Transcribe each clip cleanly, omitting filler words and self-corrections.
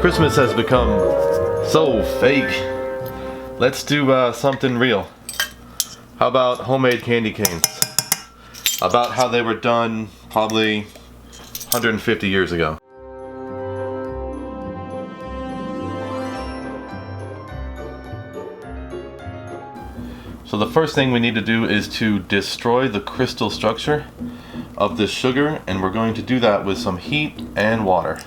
Christmas has become so fake. Let's do something real. How about homemade candy canes? About how they were done probably 150 years ago. So the first thing we need to do is to destroy the crystal structure of this sugar, and we're going to do that with some heat and water.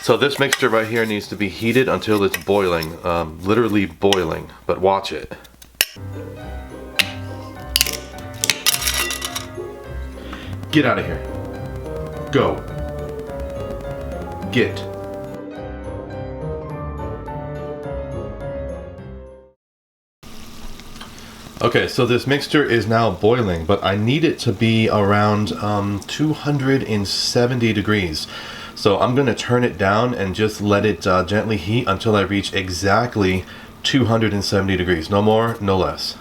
So this mixture right here needs to be heated until it's boiling, literally boiling, but watch it. Get out of here. Go. Get. Okay, so this mixture is now boiling, but I need it to be around 270 degrees. So I'm going to turn it down and just let it gently heat until I reach exactly 270 degrees. No more, no less.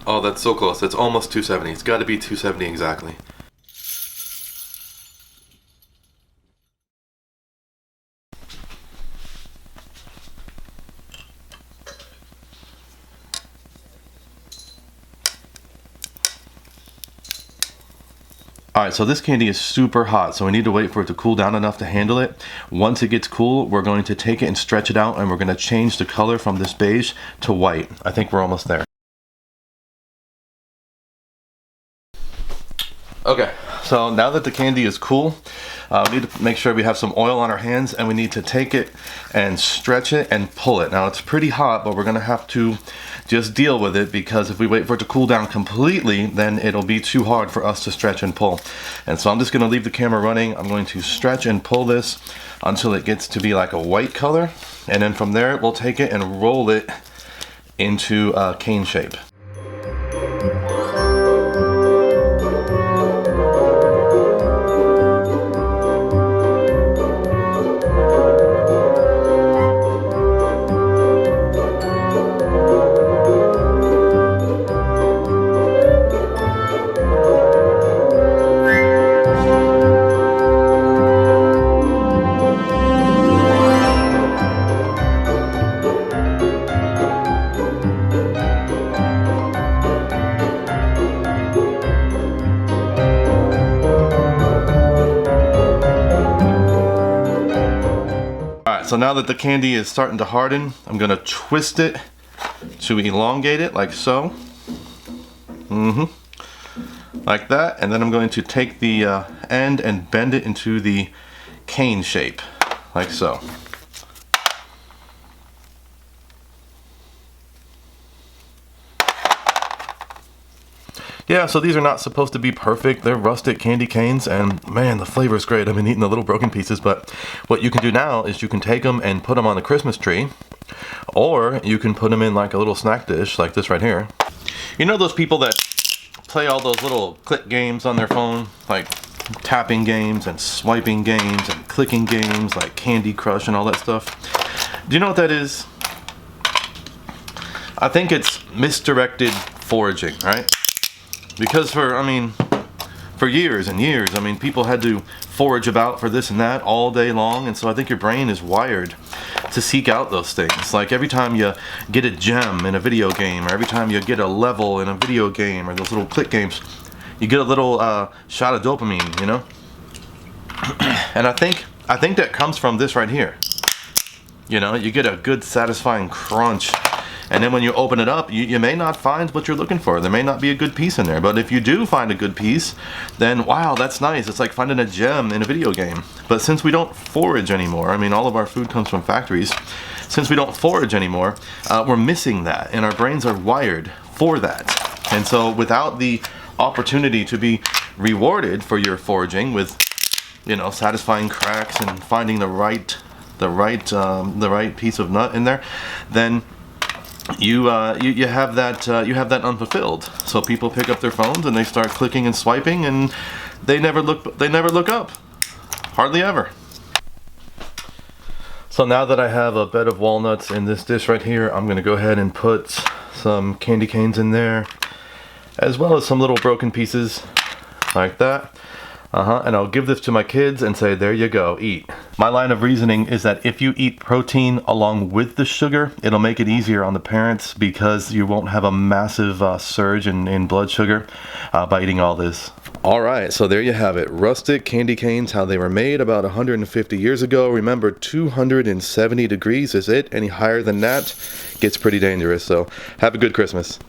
Oh, that's so close. It's almost 270. It's got to be 270 exactly. Alright, so this candy is super hot, so we need to wait for it to cool down enough to handle it. Once it gets cool, we're going to take it and stretch it out, and we're going to change the color from this beige to white. I think we're almost there. Okay, so now that the candy is cool, we need to make sure we have some oil on our hands, and we need to take it and stretch it and pull it. Now it's pretty hot, but we're going to have to just deal with it, because if we wait for it to cool down completely, then it'll be too hard for us to stretch and pull. And so I'm just going to leave the camera running. I'm going to stretch and pull this until it gets to be like a white color, and then from there we'll take it and roll it into a cane shape. So now that the candy is starting to harden, I'm going to twist it to elongate it like so. Like that. And then I'm going to take the end and bend it into the cane shape, like so. Yeah, so these are not supposed to be perfect. They're rustic candy canes, and man, the flavor is great. I've been eating the little broken pieces, but what you can do now is you can take them and put them on the Christmas tree, or you can put them in like a little snack dish like this right here. You know those people that play all those little click games on their phone, like tapping games and swiping games and clicking games like Candy Crush and all that stuff? Do you know what that is? I think it's misdirected foraging, right? Because for years and years, people had to forage about for this and that all day long, and so I think your brain is wired to seek out those things. Like every time you get a gem in a video game, or every time you get a level in a video game, or those little click games, you get a little shot of dopamine, you know? And I think that comes from this right here. You know, you get a good satisfying crunch. And then when you open it up, you may not find what you're looking for. There may not be a good piece in there. But if you do find a good piece, then wow, that's nice. It's like finding a gem in a video game. But since we don't forage anymore, all of our food comes from factories. Since we don't forage anymore, we're missing that. And our brains are wired for that. And so without the opportunity to be rewarded for your foraging with, satisfying cracks and finding the right piece of nut in there, then you have that unfulfilled. So people pick up their phones and they start clicking and swiping, and they never look up, hardly ever. So now that I have a bed of walnuts in this dish right here, I'm gonna go ahead and put some candy canes in there, as well as some little broken pieces like that. And I'll give this to my kids and say, there you go, eat. My line of reasoning is that if you eat protein along with the sugar, it'll make it easier on the parents because you won't have a massive surge in blood sugar by eating all this. All right, so there you have it. Rustic candy canes, how they were made about 150 years ago. Remember, 270 degrees is it. Any higher than that gets pretty dangerous. So have a good Christmas.